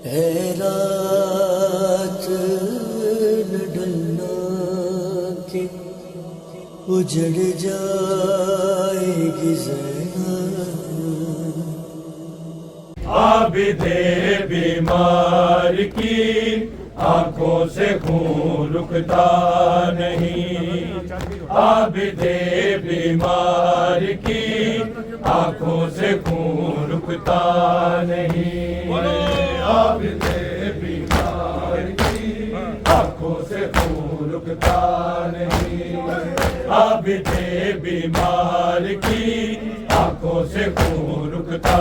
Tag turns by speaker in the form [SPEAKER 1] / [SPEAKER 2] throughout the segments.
[SPEAKER 1] है रात न ढलना के उजड़ जाएगी ज़ैनब।
[SPEAKER 2] आबिदे बीमार की आंखों से खून रुकता नहीं। आबिदे बीमार की आंखों से खून रुकता नहीं। आबिदे बीमार की आंखों से खून रुकता नहीं। आबिदे बीमार की आंखों से खून रुकता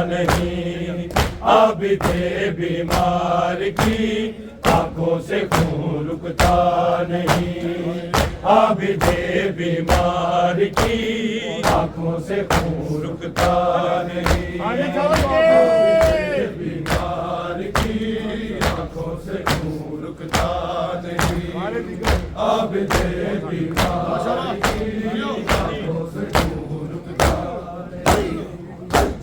[SPEAKER 2] नहीं। आबिदे बीमार की आंखों से खून रुकता नहीं। आबिदे बीमार की आंखों से खून रुकता नहीं। आबिदे बीमार की आंखों से खून रुकता नहीं। आबिदे बीमार की आंखों से खून रुकता नहीं।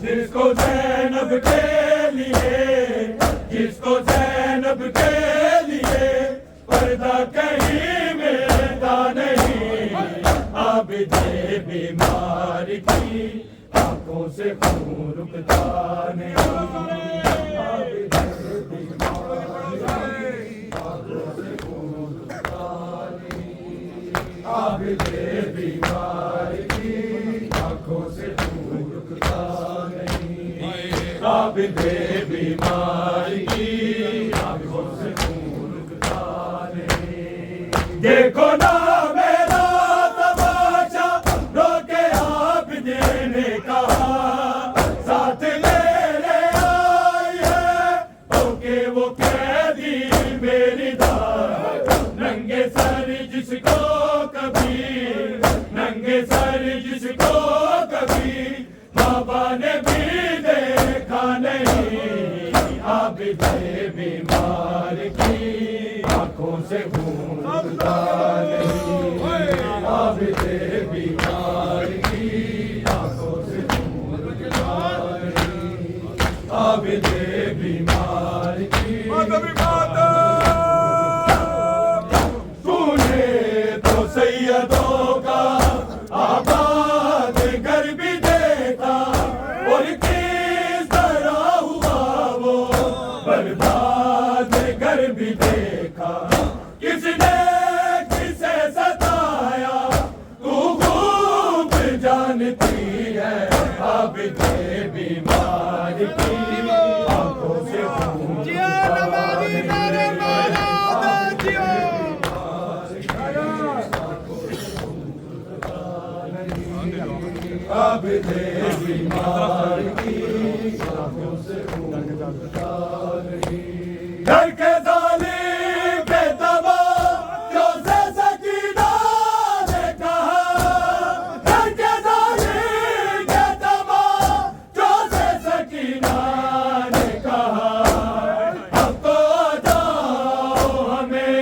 [SPEAKER 2] जिसको ज़ैनब के लिए, जिसको ज़ैनब के लिए पर्दा कहीं मिलता नहीं। आबिदे बीमार की आंखों से खून रुकता नहीं। आबिदे बीमार की आंखों से खून रुकता नहीं। आबिदे बीमार की आंखों से खून रुकता नहीं। आबिदे बीमार की आंखों से खून रुकता नहीं। देखो ना मेरा तमाशा रोके आबिदे ने कहा, साथ मेरे आई है ओके वो कैदी मेरी दार। नंगे सर जिसको कभी, नंगे सर जिसको कभी बाबा ने भी देखा नहीं। आबिदे बीमार की आंखों से खून रुकता नहीं। आबिदे बीमार की आंखों से खून रुकता नहीं। आबिदे बीमार की तूने तो सैयदों का आबाद घर भी देखा, और किस तरह हुआ वो बर्बाद घर भी देखा। किसने किसे सताया तू खूब जानती है। आबिदे बीमार की आंखों से खून आबिदे बीमार की आंखों से खून रुकता नहीं। घर के जालिम के तबाह से सकीना ने कहा, घर के जालिम के तबाह से सकीना ने कहा, अब तो आ जाओ हमें,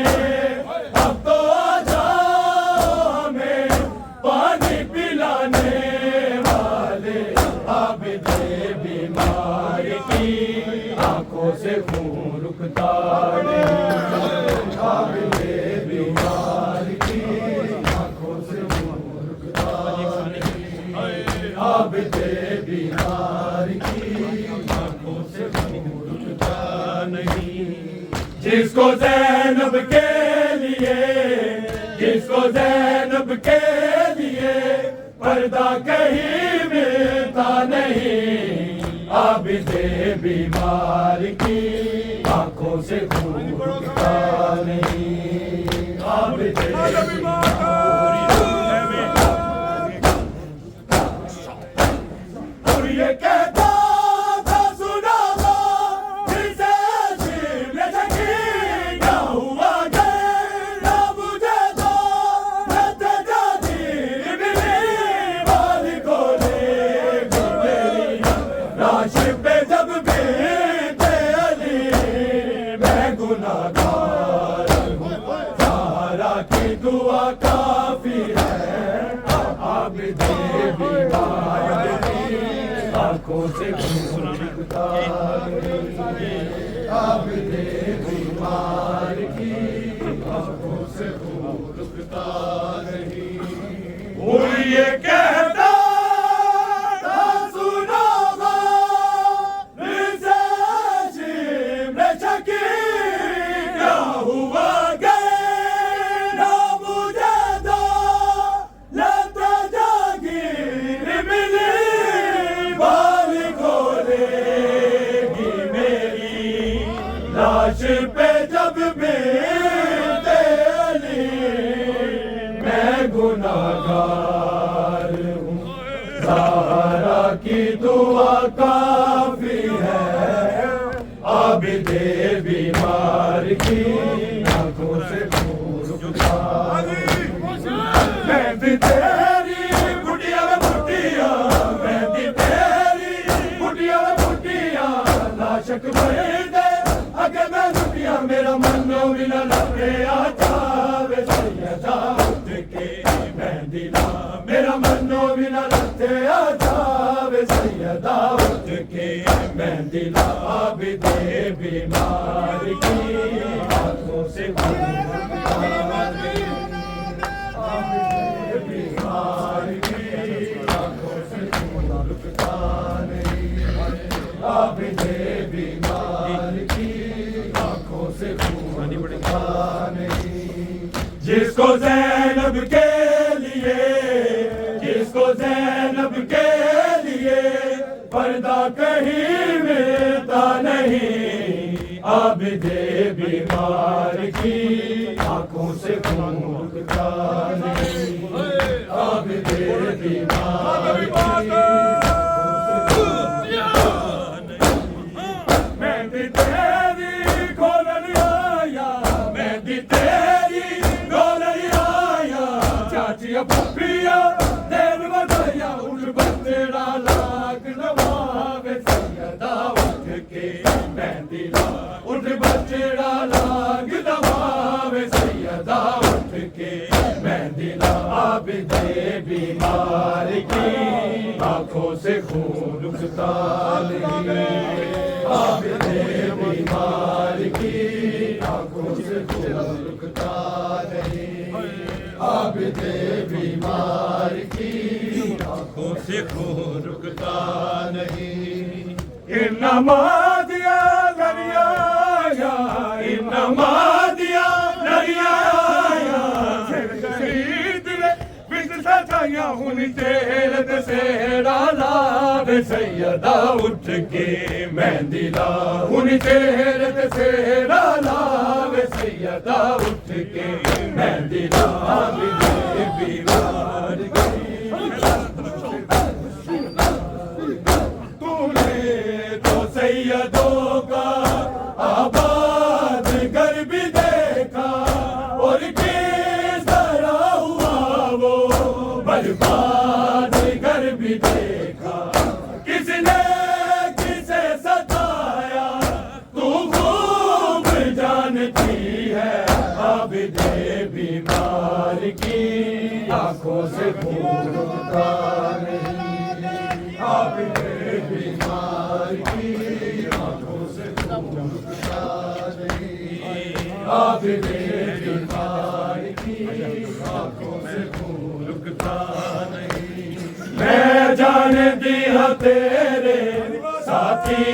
[SPEAKER 2] अब तो आ जाओ हमें पानी पिलाने वाले। आबिदे बीमार की आंखों से खून रुकता नहीं। आबिदे बीमार की आंखों से खून रुकता नहीं। आबिदे बीमार की आंखों से खून रुकता नहीं। जिसको ज़ैनब के लिए, जिसको ज़ैनब के लिए पर्दा कहीं मिलता नहीं। आबिदे बीमार की आंखों से खून रुकता नहीं। आबिदे और ये कहता था सुना था फिर से शिमले क्या हुआ ना मुझे तो रहते जाती मिली वाल को ले मेरी लाश पे जब भी थे अली मैं गुनाहगार हूँ। ज़हरा की दुआ काफी है। आबिदे बीमार की आंखों से खून रुकता नहीं। आबिदे बीमार की आंखों से खून रुकता नहीं। कोई ये कहता था सुनावा रिज़ाशिम ने शकी क्या हुआ गए ना मुझे दो लता जागीर मिली बाल खोलेगी मेरी लाश पे जब मिलते अली मैं गुनाहगार हूँ ज़हरा की दुआ काफी है आबिदे बीमार की आंखों से खून रुकता मैं भी तेरी बुढ़िया में बुढ़िया मैं भी तेरी बुढ़िया में बुढ़िया लाशक भर दे अगर मैं रुकिया मेरा मनो भी न लगे आजा वे सैयदा उठ के मेहंदी ला मेरा मनो भी न लगे आजा वे सैयदा उठ के मेहंदी ला आबिदे बीमार की आंखों से खून रुकता नहीं। आबिदे बीमार की आंखों से खून रुकता नहीं। आबिदे बीमार की आंखों से खून रुकता नहीं। जिसको ज़ैनब के लिए जिसको ज़ैनब के लिए पर्दा कहीं मिलता नहीं आबिदे बीमार की आंखों से खून रुकता नहीं। आबिदे बीमार की मैं भी तेरी खोलने आया मैं भी तेरी खोलने आया चाची पुप्पिया देर बधाया उठ बंदेड़ा लाख नवावे सैयदा उठ के मेहंदी ला उठ बंदेड़ा लाख नवावे सैयदा उठ के मेहंदी ला आबिदे बीमार की आंखों से खून रुकता नहीं। आबिदे बीमार की आंखों से खून रुकता नहीं। आबिदे बीमार की आंखों से खून रुकता नहीं। इन्नमा दिया नरियाया इन्नमा दिया नरियाया शहीद ने बिच सजाया हुन तेल ते सेहरा लावे सैयदा उठ के मेहंदी ला हुन तेल ते सेहरा लावे सैयदा उठ के मेहंदी ला आबिदे बीमार की तूने तो सैयदों का आबाद घर भी देखा और किस तरह हुआ वो बर्बाद घर भी देखा किसने किसे सताया तू खूब जानती है आबिदे बीमार की आंखों से खून रुकता नहीं। आबिदे बीमार की आंखों से खून रुकता नहीं। आबिदे बीमार की आंखों से खून रुकता नहीं। मैं जानती हूँ तेरे साथी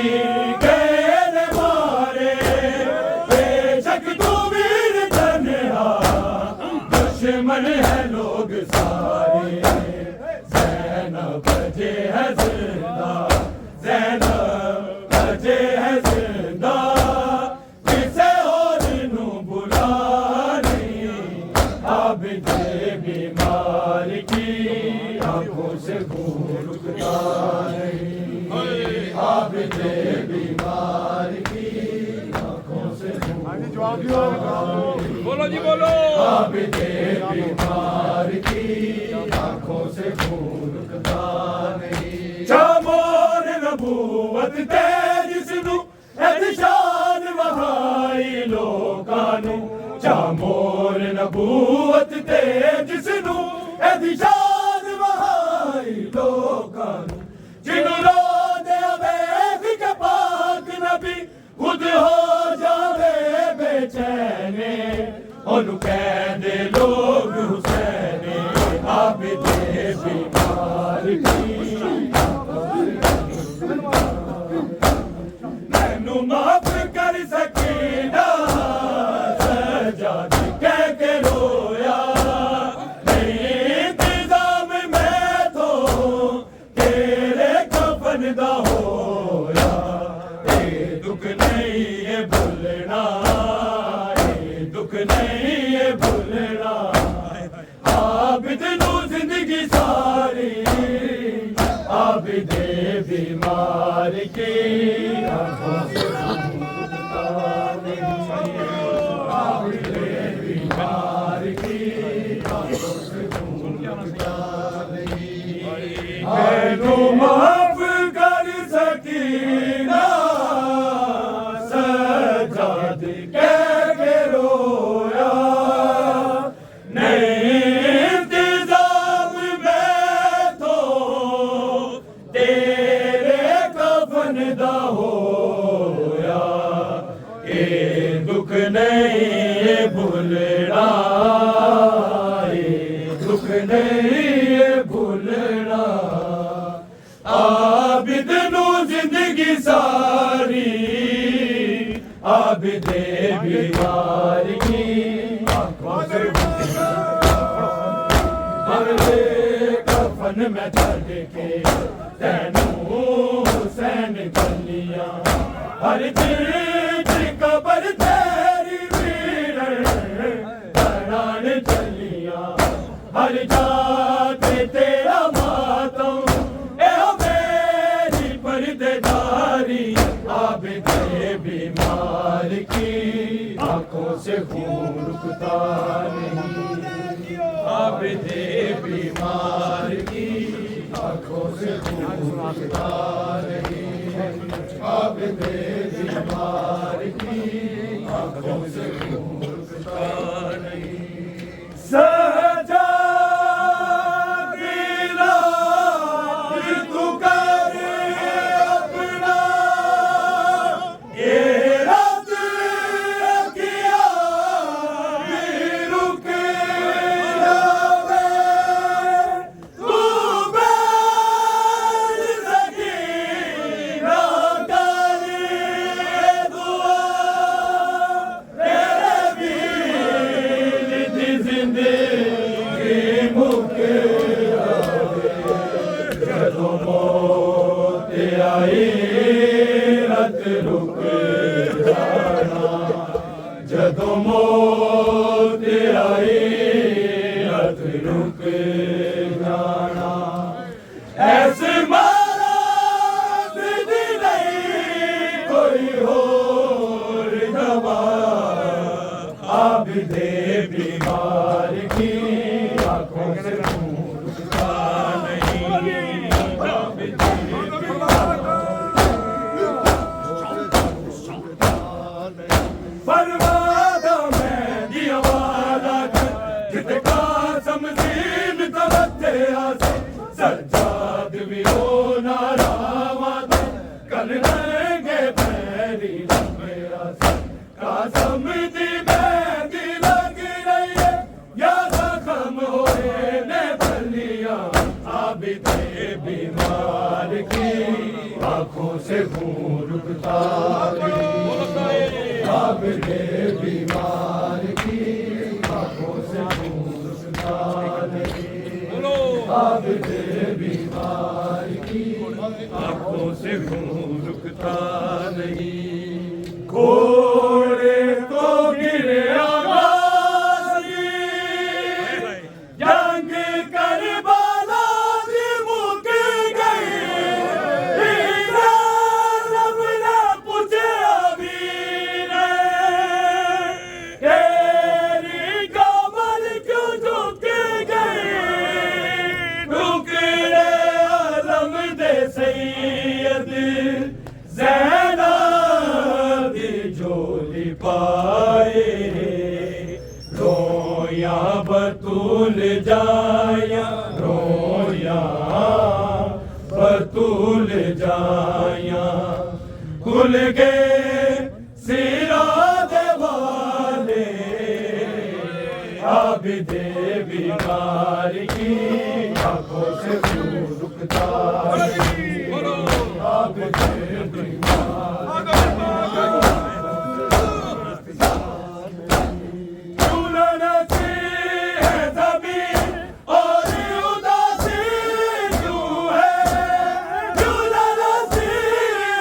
[SPEAKER 2] गए मारे बेशक तू वीर तन्हा दुश्मन है लोग सारे ज़ैनब बजे है जिंदा ज़ैनब बजे है जिंदा किसे और नू बुला नहीं आबिदे बीमार की आंखों से खून रुकता नहीं। आबिदे बीमार की आंखों से खून रुकता नहीं।
[SPEAKER 3] बोलो जी बोलो
[SPEAKER 2] आबिदे बीमार की आंखों से खून रुकता नहीं। चामोर नबूवत ते जिसनू एहशान वहाई लोकां नू चामोर नबूवत ते जिसनू एहशान वहाई लोकां नू जिन्नू रो दे वेख के पाक नबी खुद हो चैने ओनू कहंदे लोग हुसैने आबिदे बीमार की मैनू माफ कर सकीना सजाद कह के रोया नहीं इंतजाम मैं तो तेरे कफन दा होया ये दुख नहीं ये भुलना ये दुख नहीं ये भुलना आबिद नू जिंदगी सारी आबिदे बीमार की आंखों से आबिदे बीमार की आंखों से मैनू माफ कर सकीना सजाद कह के रोया नहीं इंतजाम मैं तो तेरे कफन दा होया ये दुख नहीं ये भुलना ये दुख नहीं ये भुलना आबिद नू जिंदगी सारी आबिदे बीमार की आंखों से अगले कफन में चढ़ के तैनू हुसैन गलियां हर चीज कबर तेरी वीरन बनान चलियां हर जाते तेरा मातम ए मेरी पर्देदारी आबिदे बीमार की आंखों से खून रुकता नहीं आबिदे बीमार की आंखों से खून रुकता नहीं आबिदे बीमार की आंखों से खून रुकता नहीं जदों मौत आई रत रुक जाना ऐसे मारा बिद नहीं कोई होर दवा आबिदे बीमार की आंखों से खून रुकता नहीं आबिदे बर्बादा मैं दिया वाला जिते कासम जीन तवत्ते आसे सज्जाद भी हो नारावाद कल रहेंगे पैरी लंबे आसे कासम दी मेहंदी लग रही है या जख्म होए ने बलिया आबिदे बीमार की आंखों से खून रुकता आबिदे बीमार की आंखों से खून रुकता नहीं आबिदे बीमार की आंखों से खून रुकता नहीं घोड़े को गिरे आवाज़ जंग करबला की मुक गई रब ने पूछे अमीर तेरी कमर क्यों झुक गई टुकड़े आलम दे सैयद ज़ैना दी झोली पाए रोया बतूल जाया रोया बतूल जाया खुल गए सिरा दे आबिदे बीमार की आंखों से क्यों रुकता आबिदे बीमार क्यों नसी है ज़मीन और उदासी क्यों है क्यों नसी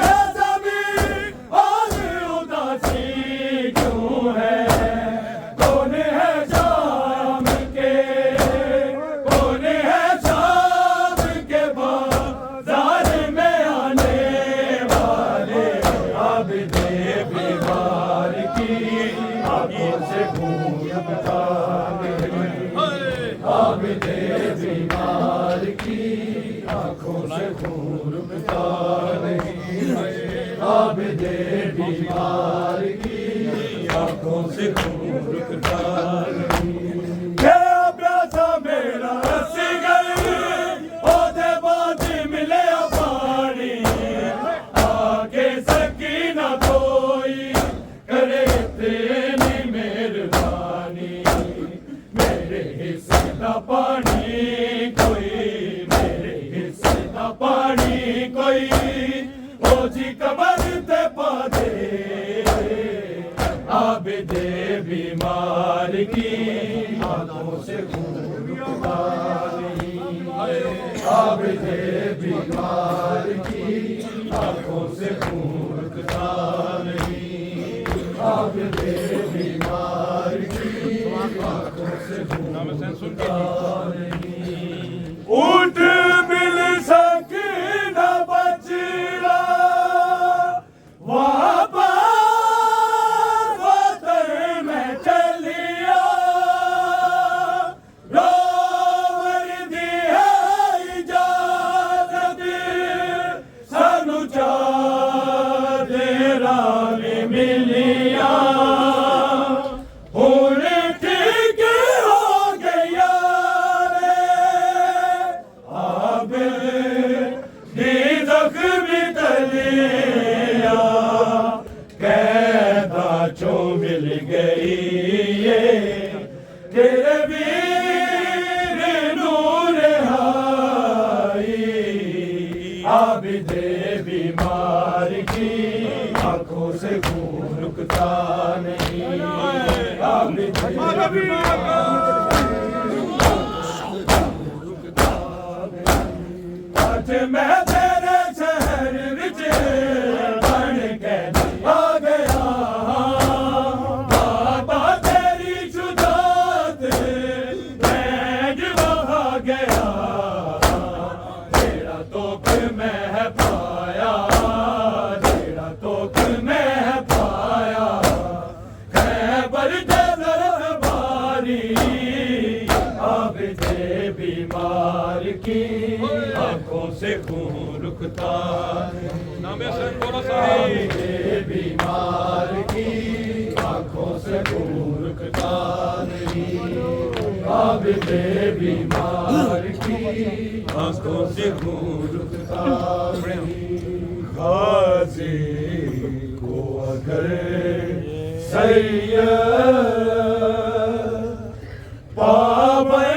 [SPEAKER 2] है ज़मीन और उदासी क्यों है कौन है शाम के बाजार में आने वाले आबिदे बीमार की आंखों से खून रुकता नहीं आबिदे बीमार की आंखों से खून रुकता नहीं आबिदे बीमार की आंखों से खून रुकता नहीं गया प्यासा मेरा रस्सी गई ओदे बाद मिले पानी आके सकी ना कोई करे तेरी मेहरबानी मेरे हिस्से का पानी कोई मेरे हिस्से का पानी कोई ओ जी कमर ते पा दे आबिदे बीमार की आंखों से खून रुकता नहीं आबिदे बीमार की आंखों से खून रुकता नहीं आबिदे बीमार की आंखों से खून रुकता नहीं ऊँट मिल सकी न बचरा वापस वतन में चलिया रोवर दी है इजाजत सानू चादेरा मिलिया हुण ठीक हो गया रे आबिद दी ज़ख्मी तलिया कैदा चो मिल गई ये तेरे वीर नूर हाई आबिदे बीमार की आंखों से खून रुकता नहीं आबिदे आज मैं तेरे शहर विच बन के आ गया बाबा तेरी जुदात मैं वहा गया तेरा तोप मैं पाया तेरा तोप मैं पाया खैबर जज़र बारी आबिदे बीमार की आंखों से खून रुकता आबिदे बीमार की आंखों से खून रुकता नहीं आबिदे बीमार की आंखों से खून रुकता नहीं गाजी को अगर सैयद पावे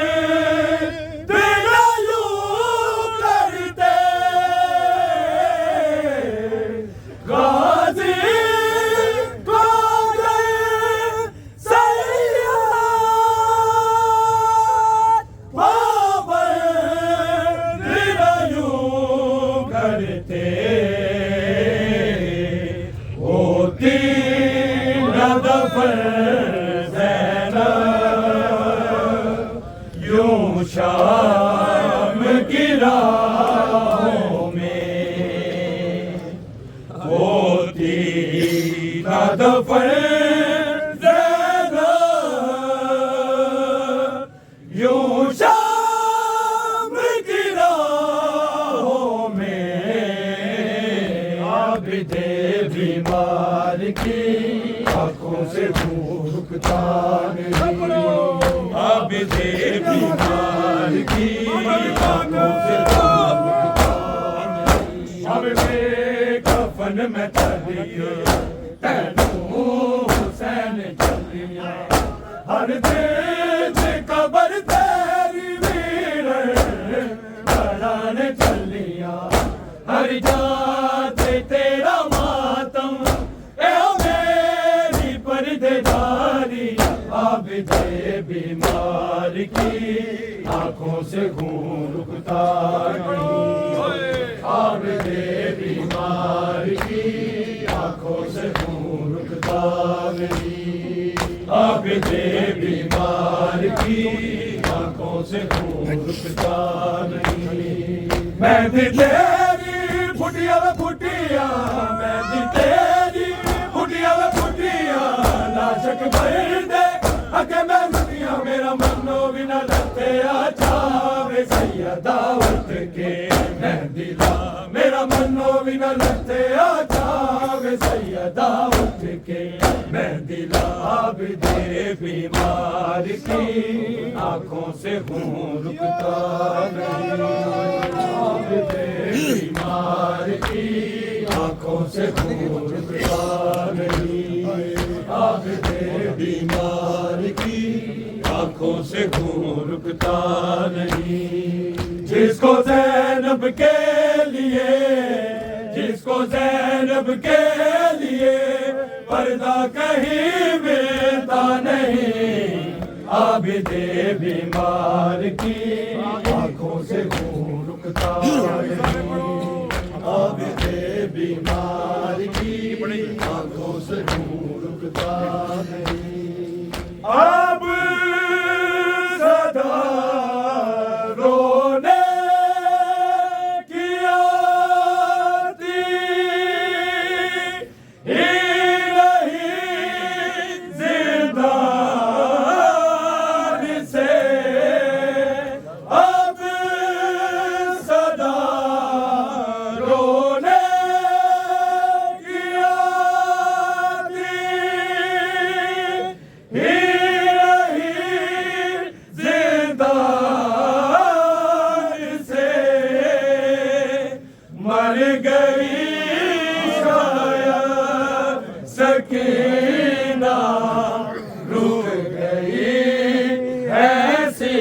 [SPEAKER 2] शाम की राहों में होती न दफन ज़ैनब यूं शाम की राहों में आबिदे बीमार की आंखों से खून रुकता नहीं आबिदे बीमार की आंखों से खून रुकता नहीं आबिदे कफन में चलिए तैनू हुसैन चलिए हर तेज पर्देदारी आबिदे बीमार की आंखों से खून रुकता नहीं आबिदे बीमार की आंखों से खून रुकता नहीं आबिदे बीमार की आंखों से खून रुकता नहीं मेहंदी तेरी फुटिया वे फुटिया मेहंदी तेरी फुटिया वे फुटिया लाशक भर दे अगे मैं रुटिया मेरा मनो बिना लते आचावे सैयदा उठ के मेहंदी ला मेरा मनो बिना लते आचावे सैयदा उठ के मेहंदी ला आबिदे बीमार की आंखों से खून रुकता नहीं आबिदे बीमार की आंखों से खून रुकता नहीं आबिदे बीमार की आंखों से खून रुकता नहीं जिसको ज़ैनब के लिए जिसको ज़ैनब के लिए पर्दा कहीं मिलता नहीं आबिदे बीमार की आंखों से खून रुकता नहीं आबिदे बीमार की आंखों से खून रुकता नहीं अब सदा रोने की आती ही नहीं जिंदा से अब सदा रोने की आती ही नहीं जिंदा से मर गई शायद सकीना रुक गई ऐसी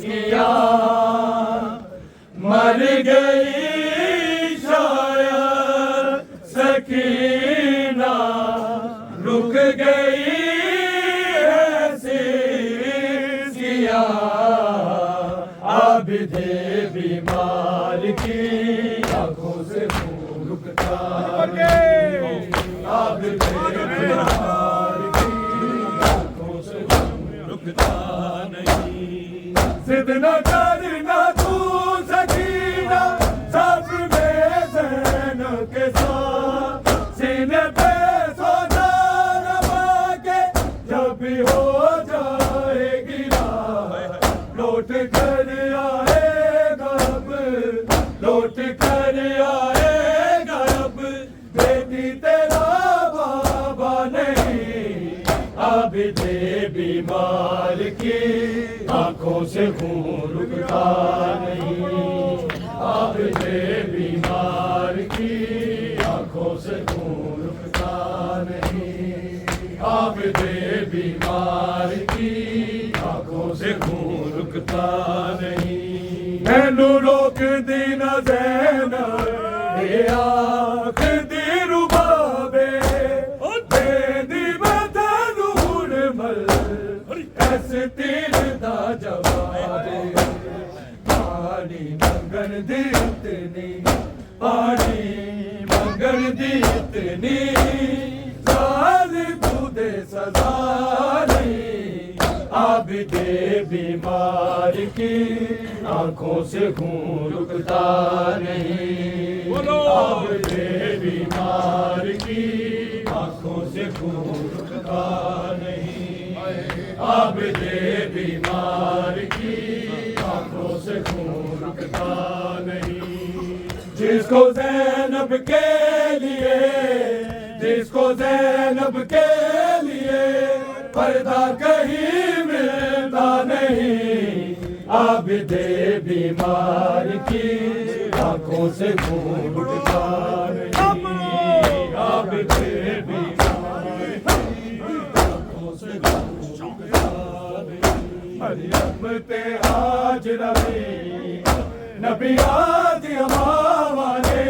[SPEAKER 2] किया मर गई शायद सकीना रुक गई ऐसी किया आबिदे बीमार की आंखों से खून रुकता नहीं आबिदे बीमार की आंखों से खून रुकता नहीं जिद न करना तू सकीना सब में ज़ैन के साथ सीने पे सौदा रवा के जब भी हो जाएगी रात लौट कर आएगा अब लौट कर आएगा अब बेटी तेरा बाबा नहीं आबिदे बीमार की आंखों से खून रुकता नहीं आबिदे बीमार की आंखों से खून रुकता नहीं आबिदे बीमार की आंखों से खून रुकता नहीं मैनू रोक दी न ज़ैनब ये आँख दी रुबाबे बेदी मैं तेनू हुण मल ऐसे तीर दा जवाबे पानी मंगन दी इतनी पानी मंगन दी इतनी साली तू दे सजा नहीं आबिदे बीमार की आंखों से खून रुकता नहीं आबिदे बीमार की आंखों से खून रुकता नहीं आबिदे बीमार की आंखों से खून रुकता नहीं जिसको ज़ैनब के लिए जिसको ज़ैनब के लिए पर्दा कहीं मिलता नहीं आबिदे बीमार की आंखों से खून रुकता नहीं आबिदे बीमार की आंखों से खून रुकता नहीं मरियम ते हाजरा नबी आज हमारे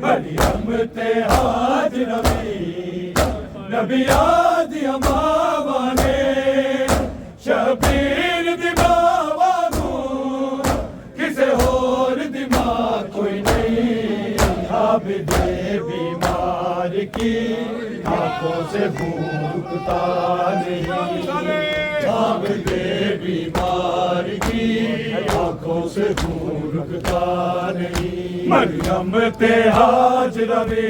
[SPEAKER 2] मरियम ते हाजरा नबियां दियां मावां ने शबीर दी मावां नूं किसे होर दी मां कोई नहीं आबिदे बीमार की आंखों से भूखता नहीं आबिदे बीमार की आंखों से भूखता नहीं मरियम ते हाजरा वे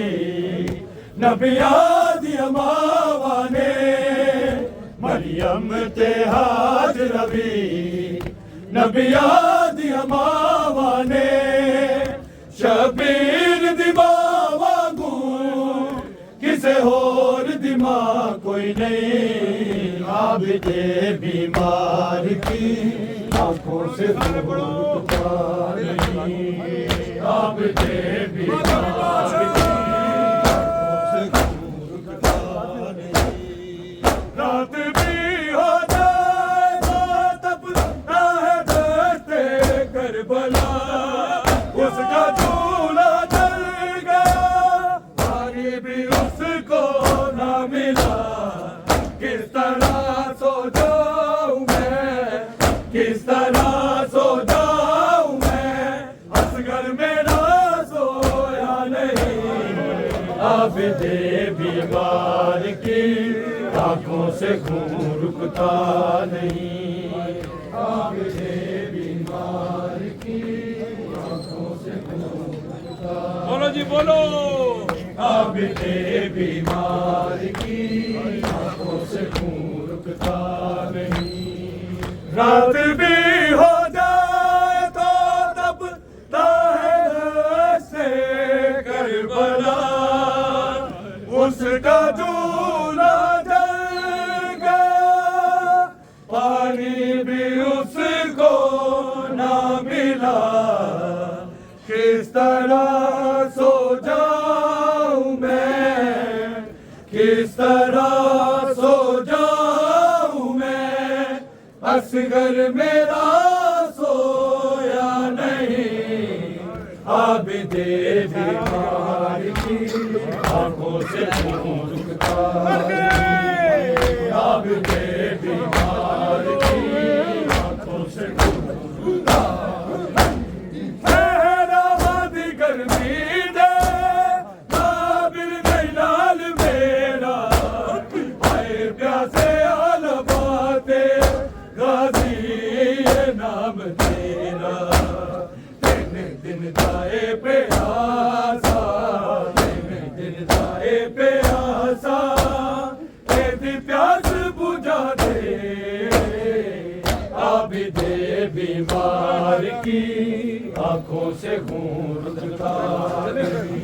[SPEAKER 2] नबियां दियां मावां ने मरियम ते हाजरा वे नबियां दियां मावां ने शबीर दी मावां गू किसे होर दी मां कोई नहीं आबिदे बीमार की आंखों से भूखता नहीं आबिदे बीमार की रात भी हो जाए तो तब ना है दस्ते करबला उसका झूला जल गया पानी भी उसको ना मिला किस तरह सो जाऊं मैं किस तरह सो जाऊं मैं असगर मेरा सोया नहीं आबिदे बीमार की आंखों से खून रुकता नहीं आबिदे बीमार की आंखों से खून रुकता बोलो जी बोलो आबिदे बीमार की आंखों से खून रुकता नहीं रात भी हो जाए तो तब ताहे से करबला उसका झूला पानी भी उसको ना मिला किस तरह सो जाऊं मैं किस तरह सो जाऊं मैं असगर मेरा सोया नहीं आबिदे बीमार की आंखों से खून रुकता नहीं आबिदे बीमार की आंखों से सहराबादी गर्मी दे काबिल नहीं लाल मेरा आए प्यासे आलबाते गाजी ये नाम तेरा दिन जाए प्यासा दिन जाए प्यासा तेरी प्यास बुझा दे आबिदे बीमार की आंखों से खून रुकता नहीं